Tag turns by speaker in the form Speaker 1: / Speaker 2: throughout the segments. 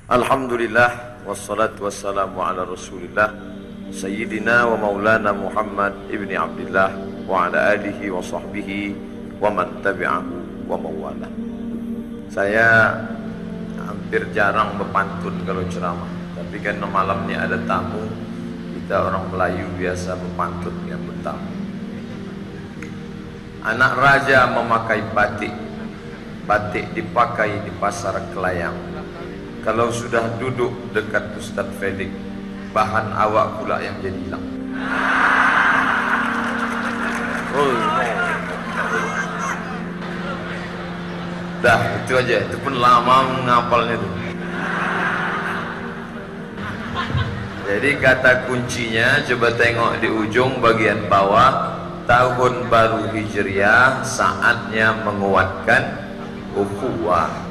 Speaker 1: Alhamdulillah wassalatu wassalamu ala Rasulillah Sayyidina wa maulana Muhammad ibni Abdillah wa ala alihi wa sahbihi wa man tabi'ahu wa mawala. Saya hampir jarang berpantun kalau ceramah, tapi karena malam ini ada tamu, kita orang Melayu biasa berpantun yang bertamu. Anak raja memakai batik, batik dipakai di pasar Kelayang. Kalau sudah duduk dekat Ustadz Felix, bahan awak pula yang jadi hilang. Dah, itu aja. Itu pun lama menghafalnya tuh. Jadi kata kuncinya, coba tengok di ujung bagian bawah. Tahun baru Hijriah, saatnya menguatkan ukhuwah.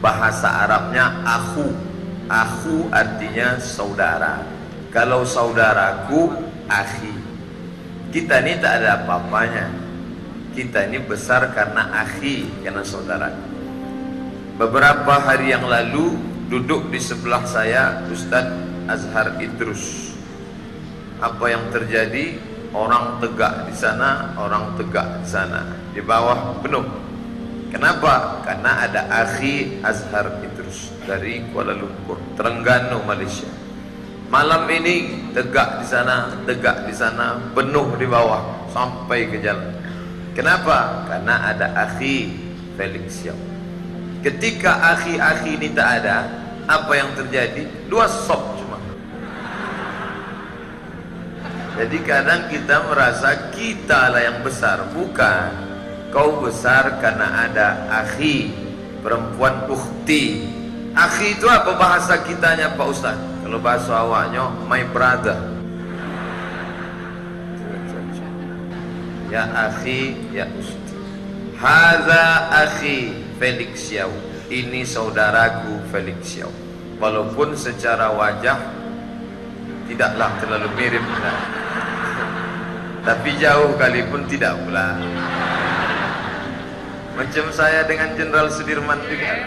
Speaker 1: Bahasa Arabnya akhu. Akhu artinya saudara. Kalau saudaraku, akhi. Kita ini tak ada apa-apanya. Kita ini besar karena akhi, karena saudara. Beberapa hari yang lalu duduk di sebelah saya Ustadz Azhar Idrus. Apa yang terjadi? Orang tegak di sana, orang tegak di sana. Di bawah penuh. Kenapa? Karena ada akhi Azhar Idrus dari Kuala Lumpur, Terengganu, Malaysia. Malam ini tegak di sana, penuh di bawah sampai ke jalan. Kenapa? Karena ada akhi Felix Xiao. Ketika akhi-akhi ini tak ada, apa yang terjadi? Dua sop cuma. Jadi kadang kita merasa kita lah yang besar, bukan. Kau besar karena ada akhi, perempuan ukhti. Akhi itu apa bahasa kitanya Pak Ustaz? Kalau bahasa awaknya, my brother. Ya akhi, ya ukhti. Hadza akhi Felix Xiao. Ini saudaraku Felix Xiao. Walaupun secara wajah tidaklah terlalu mirip, tapi jauh kali pun tidak pula. Macam saya dengan Jenderal Sudirman juga.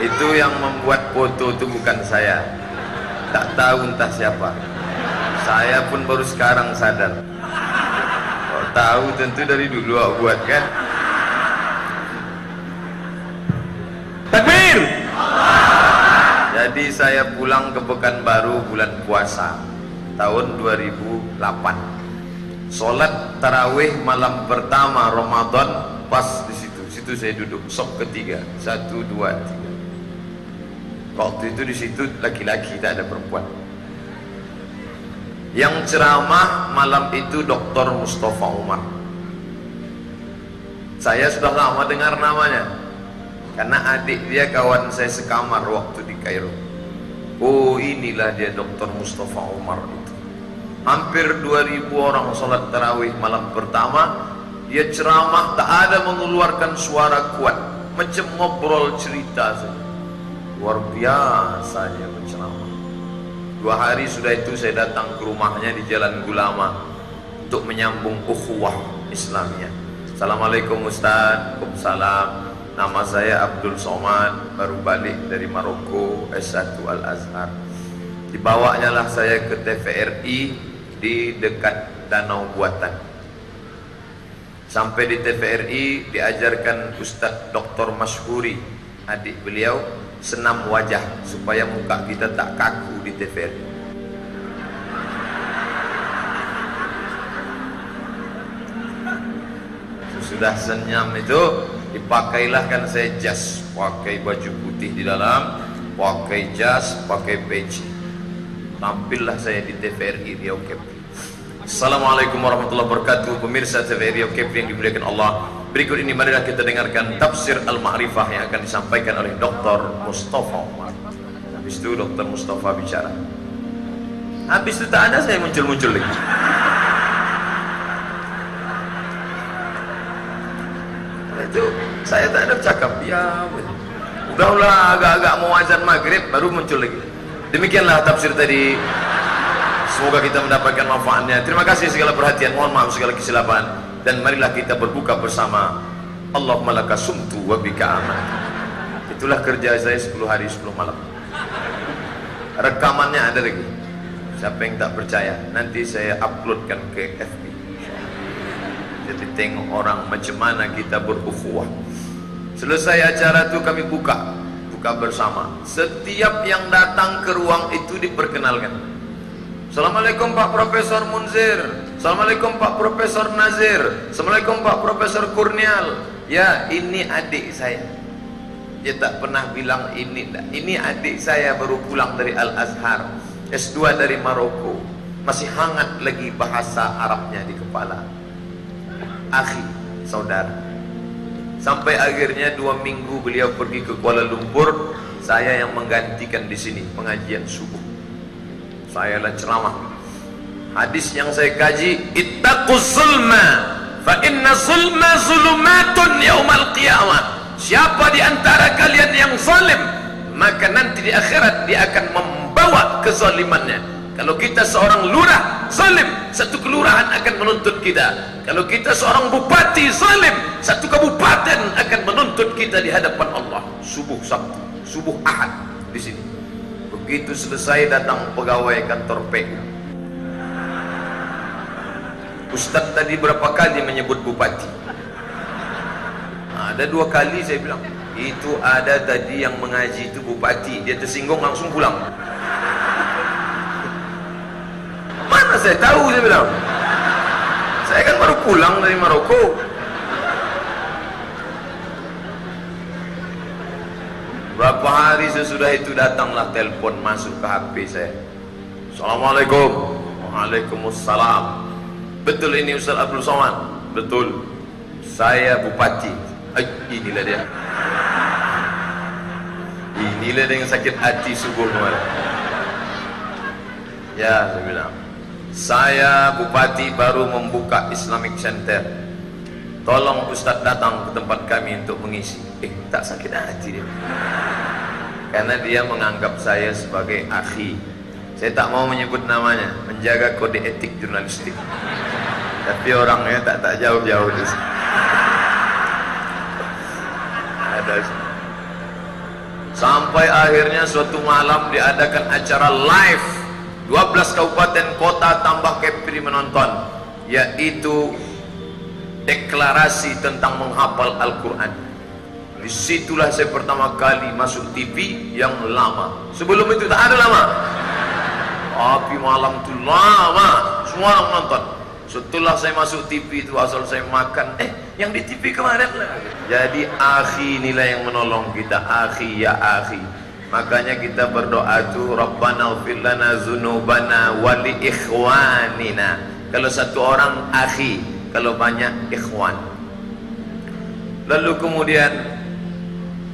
Speaker 1: Itu yang membuat foto itu bukan saya. Tak tahu entah siapa. Saya pun baru sekarang sadar. Kalau tahu tentu dari dulu aku buat kan. Takbir! Jadi saya pulang ke Pekanbaru bulan puasa tahun 2008. Solat tarawih malam pertama Ramadan pas di situ. Situ saya duduk, sop ketiga, 1, 2, 3. Waktu itu di situ laki-laki, tak ada perempuan. Yang ceramah malam itu Dr. Mustafa Umar. Saya sudah lama dengar namanya, karena adik dia kawan saya sekamar waktu di Kairo. Oh, inilah dia Dr. Mustafa Umar itu. Hampir 2000 orang sholat tarawih malam pertama. Dia ceramah tak ada mengeluarkan suara kuat, macam ngobrol cerita saja. Luar biasa dia berceramah. 2 hari sudah itu saya datang ke rumahnya di Jalan Gulama untuk menyambung ukhuwah Islamiyah. Assalamualaikum Ustaz. Waalaikumsalam. Nama saya Abdul Somad, baru balik dari Maroko, S1 Al-Azhar. Dibawanya lah saya ke TVRI di dekat Danau Buatan. Sampai di TVRI diajarkan Ustadz Dr. Mashhuri, adik beliau, senam wajah supaya muka kita tak kaku di TVRI. Sudah senyum itu dipakailah kan saya jas, pakai baju putih di dalam, pakai jas, pakai peci. Tampillah saya di TVRI Riau Kepri. Assalamualaikum warahmatullahi wabarakatuh. Pemirsa TVRI Riau Kepri yang dimuliakan Allah, berikut ini marilah kita dengarkan tafsir Al-Ma'rifah yang akan disampaikan oleh Dr. Mustafa Umar. Habis itu Dr. Mustafa bicara. Habis itu tak ada saya muncul-muncul lagi. Itu saya tak ada cakap. Ya, udahlah agak-agak mau azan maghrib baru muncul lagi. Demikianlah tafsir tadi. Semoga kita mendapatkan manfaatnya. Terima kasih segala perhatian, mohon maaf segala kesilapan, dan marilah kita berbuka bersama Allahumma laka sumtu wa bika aman. Itulah kerja saya 10 hari 10 malam. Rekamannya ada lagi. Siapa yang tak percaya, nanti saya uploadkan ke FB. Jadi tengok orang macam mana kita berukhuwah. Selesai acara itu kami buka bersama. Setiap yang datang ke ruang itu diperkenalkan. Assalamualaikum Pak Profesor Munzir. Assalamualaikum Pak Profesor Nazir. Assalamualaikum Pak Profesor Kurnial. Ya, ini adik saya. Dia tak pernah bilang ini adik saya baru pulang dari Al-Azhar, S2 dari Maroko. Masih hangat lagi bahasa Arabnya di kepala. Akhi, saudara. Sampai akhirnya 2 minggu beliau pergi ke Kuala Lumpur, saya yang menggantikan di sini pengajian subuh. Saya lah ceramah. Hadis yang saya kaji, ittaquz zulma fa inna zulma zulumatun yaumal qiyamah. Siapa di antara kalian yang zalim, maka nanti di akhirat dia akan membawa kezalimannya. Kalau kita seorang lurah zalim, satu kelurahan akan menuntut kita. Kalau kita seorang bupati zalim, satu kabupaten akan menuntut kita di hadapan Allah. Subuh Sabtu, subuh Ahad di sini. Begitu selesai datang pegawai kantor PU. Ustaz tadi berapa kali menyebut bupati? Ada 2 kali saya bilang. Itu ada tadi yang mengaji itu bupati, dia tersinggung langsung pulang. Mana saya tahu, saya bilang. Saya kan baru pulang dari Maroko. Berapa hari sesudah itu datanglah telepon masuk ke HP saya. Assalamualaikum. Waalaikumsalam. Betul ini Ustaz Abdul Somad? Betul. Saya bupati. Inilah dia. Inilah dia yang sakit hati subuh kemarin. Ya, saya bilang. Saya bupati baru membuka Islamic Center. Tolong Ustaz datang ke tempat kami untuk mengisi. Tak sakit hati dia. Karena dia menganggap saya sebagai akhi. Saya tak mau menyebut namanya, menjaga kode etik jurnalistik. Tapi orangnya tak jauh-jauh di sini. Ada. Sampai akhirnya suatu malam diadakan acara live. 12 kabupaten kota tambah Kepri menonton, yaitu deklarasi tentang menghafal Al-Quran. Disitulah saya pertama kali masuk TV yang lama. Sebelum itu tak ada lama. Tapi malam itu lama, semua orang nonton. Setelah saya masuk TV itu asal saya makan, yang di TV kemarin lah. Jadi akhi inilah yang menolong kita, akhi ya akhi. Makanya kita berdoa tuh, Rabbana ighfir lana dzunubana wa li ikhwanina. Kalau satu orang akhi, kalau banyak ikhwan. Lalu kemudian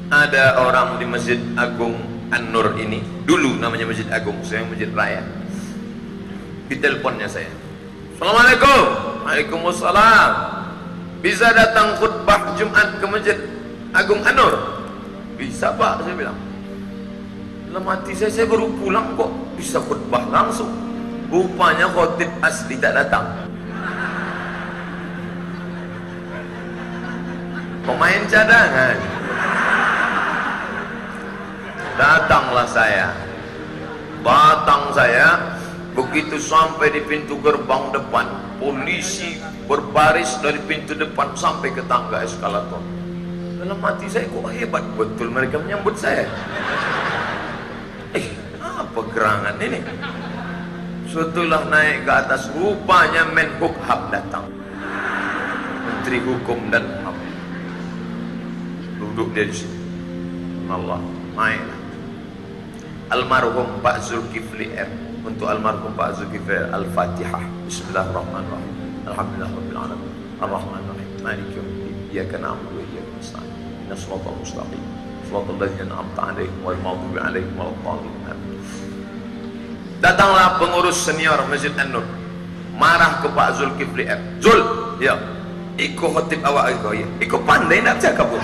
Speaker 1: ada orang di Masjid Agung An-Nur ini, dulu namanya Masjid Agung, sekarang Masjid Raya. Diteleponnya saya. Assalamualaikum. Waalaikumsalam. Bisa datang khutbah Jumat ke Masjid Agung An-Nur? Bisa Pak, saya bilang. Dalam hati saya baru pulang kok bisa khutbah langsung. Rupanya khotib asli tak datang. Pemain cadangan. Datanglah saya. Datang saya. Begitu sampai di pintu gerbang depan, polisi berbaris dari pintu depan sampai ke tangga eskalator. Dalam hati saya, kok hebat betul mereka menyambut saya. Apa gerangan ini? Setelah naik ke atas, rupanya Menhukham datang, Menteri Hukum dan HAM. Duduk dia di sini. Allah, naik. Almarhum Pak Zulkifli R. Untuk almarhum Pak Zulkifli R, Al-Fatihah. Bismillahirrahmanirrahim. Alhamdulillahirabbil alamin. Arrahmanirrahim. Maliki yaumiddin. Iyyaka na'budu wa iyyaka nasta'in. Ihdinas siratal mustaqim. Shiratal ladzina an'amta 'alaihim ghairil maghdubi 'alaihim waladdallin. Datanglah pengurus senior Masjid An-Nur, marah ke Pak Zulkifli R. Zul, ya, ikut khotib awak itu, ya, ikut pandai nak cakap pun.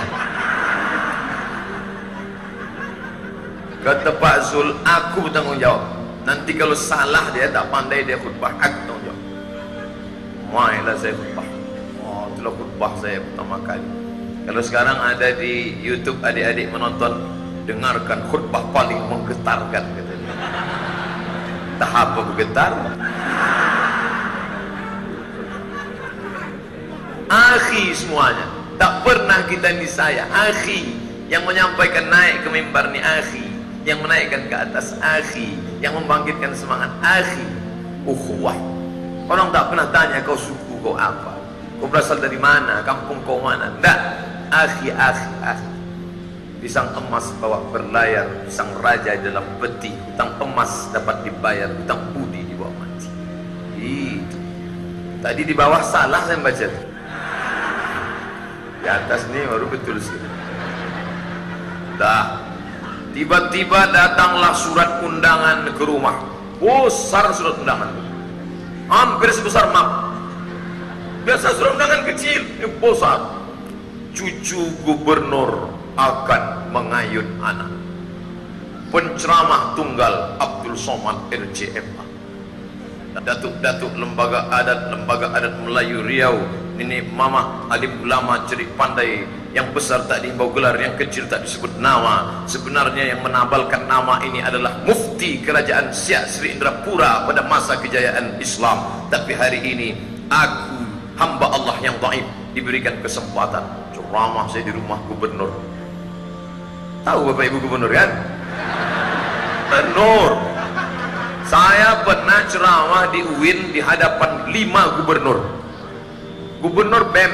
Speaker 1: Kata Pak Zul, aku bertanggung jawab. Nanti kalau salah dia tak pandai dia khutbah, aku bertanggung jawab. Mainlah saya khutbah. Oh, itulah khutbah saya pertama kali. Kalau sekarang ada di YouTube adik-adik menonton, dengarkan khutbah paling menggetarkan katanya. Tak apa bergetar. Akhi semuanya, tak pernah kita ni saya. Akhi yang menyampaikan naik ke mimbar ni akhi, yang menaikkan ke atas akhi, yang membangkitkan semangat akhi. Ukhuwah. Orang tak pernah tanya kau suku kau apa, kau berasal dari mana, kampung kau mana. Tak, akhi, akhi, akhi. Pisang emas bawa berlayar, pisang raja dalam peti. Hutang emas dapat dibayar, hutang budi dibawa mati. Itu. Tadi di bawah salah saya baca. Di atas ni baru betul sekali. Dah. Tiba-tiba datanglah surat undangan ke rumah. Besar surat undangan. Hampir sebesar map. Biasa surat undangan kecil, ini besar. Cucu gubernur akan mengayun anak. Penceramah tunggal Abdul Somad LCMA. Datuk-datuk lembaga adat Melayu Riau, ini mama alim ulama cerik pandai, yang besar tak dihimbau gelar, yang kecil tak disebut nama. Sebenarnya yang menabalkan nama ini adalah mufti kerajaan Siak Sri Indrapura pada masa kejayaan Islam. Tapi hari ini aku, hamba Allah yang dhaif, diberikan kesempatan ceramah saya di rumah gubernur. Tahu Bapak Ibu gubernur kan? Tenur. Saya pernah ceramah di UIN di hadapan 5 gubernur. Gubernur BEM,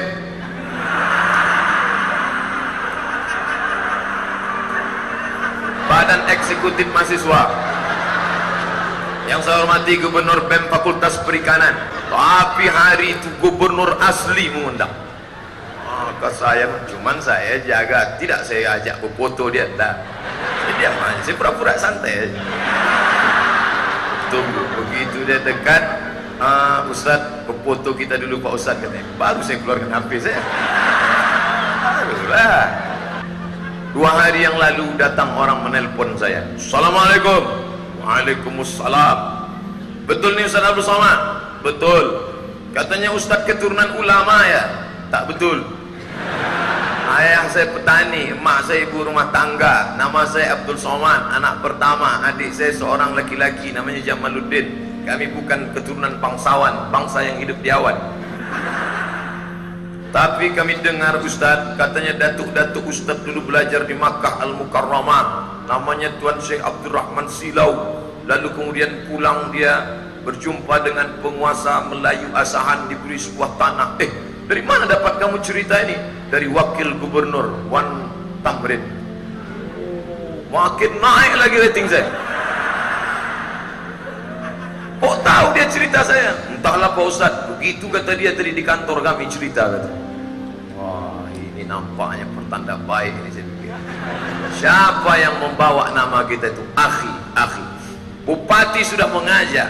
Speaker 1: Badan Eksekutif Mahasiswa, yang saya hormati Gubernur BEM Fakultas Perikanan. Tapi hari itu gubernur asli mengundang. Maka saya, cuman saya jaga, tidak saya ajak berfoto dia, tak. Jadi apa? Saya pura-pura santai. Tunggu, begitu dia dekat, Ustaz, berfoto kita dulu Pak Ustaz, katanya. Baru saya keluarkan HP saya. Barulah. 2 hari yang lalu datang orang menelpon saya. Assalamualaikum. Waalaikumsalam. Betul nih Ustaz Abdul Somad? Betul. Katanya Ustaz keturunan ulama ya? Tak betul. Ayah saya petani, emak saya ibu rumah tangga. Nama saya Abdul Somad, anak pertama. Adik saya seorang laki-laki namanya Jamaluddin. Kami bukan keturunan bangsawan, bangsa yang hidup di awan. Tapi kami dengar Ustaz, katanya datuk-datuk Ustaz dulu belajar di Makkah Al-Mukarramah, namanya Tuan Syekh Abdurrahman Silau. Lalu kemudian pulang dia berjumpa dengan penguasa Melayu Asahan, diberi sebuah tanah. Dari mana dapat kamu cerita ini? Dari wakil gubernur Wan Tamrin. Makin naik lagi rating saya. Kok tahu dia cerita saya? Entahlah Pak Ustaz, begitu kata dia tadi di kantor kami cerita, kata. Wah, ini nampaknya pertanda baik ini saya pikir. Siapa yang membawa nama kita itu? Akhi, akhi. Bupati sudah mengajak,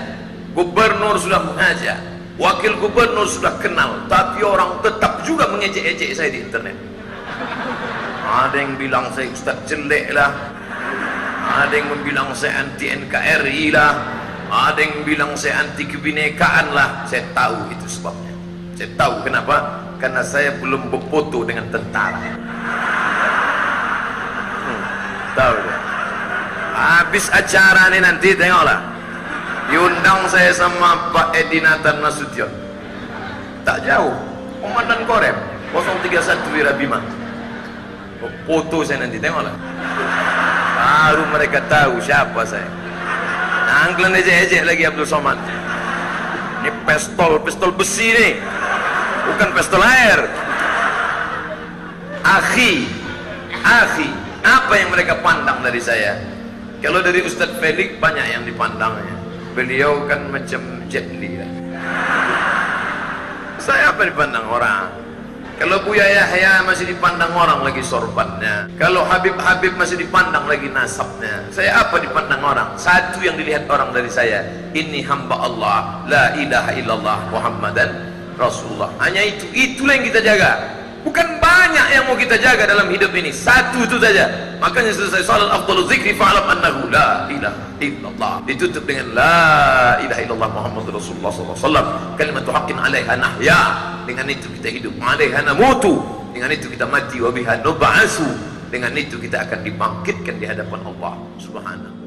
Speaker 1: gubernur sudah mengajak, wakil gubernur sudah kenal, tapi orang tetap juga mengejek-ejek saya di internet. Ada yang bilang saya Ustaz jelek lah, ada yang bilang saya anti NKRI lah, ada yang bilang saya anti kebinekaan lah. Saya tahu itu sebabnya. Saya tahu kenapa? Karena saya belum berfoto dengan tentara. Tahu dia. Habis acara ini nanti tengoklah, diundang saya sama Pak Edi Nathan Nasution. Tak jauh, Komandan Korem 031 Wirabima. Foto saya nanti, tengoklah. Baru mereka tahu siapa saya. Angklan ejek-ejek lagi Abdul Somad. Ini pistol besi nih, bukan pistol air. Akhi, akhi, apa yang mereka pandang dari saya? Kalau dari Ustadz Felix banyak yang dipandangnya. Beliau kan macam Jet Li lah. Saya apa dipandang orang? Kalau Buya Yahya masih dipandang orang lagi sorbannya. Kalau Habib masih dipandang lagi nasabnya. Saya apa dipandang orang? Satu yang dilihat orang dari saya, ini hamba Allah, la ilaha illallah Muhammadan Rasulullah. Hanya itu, itulah yang kita jaga. Bukan banyak yang mau kita jaga dalam hidup ini, satu itu saja. Makanya selesai salat afdhaluz zikri fa'lam annahu la ilaha illallah, ditutup dengan la ilaha illallah Muhammadur Rasulullah sallallahu alaihi wasallam, kalimatu haqqin 'alaiha nahya. Dengan itu kita hidup, 'alaiha namutu dengan itu kita mati, wa biha nub'atsu, dengan itu kita akan dibangkitkan di hadapan Allah Subhanahu.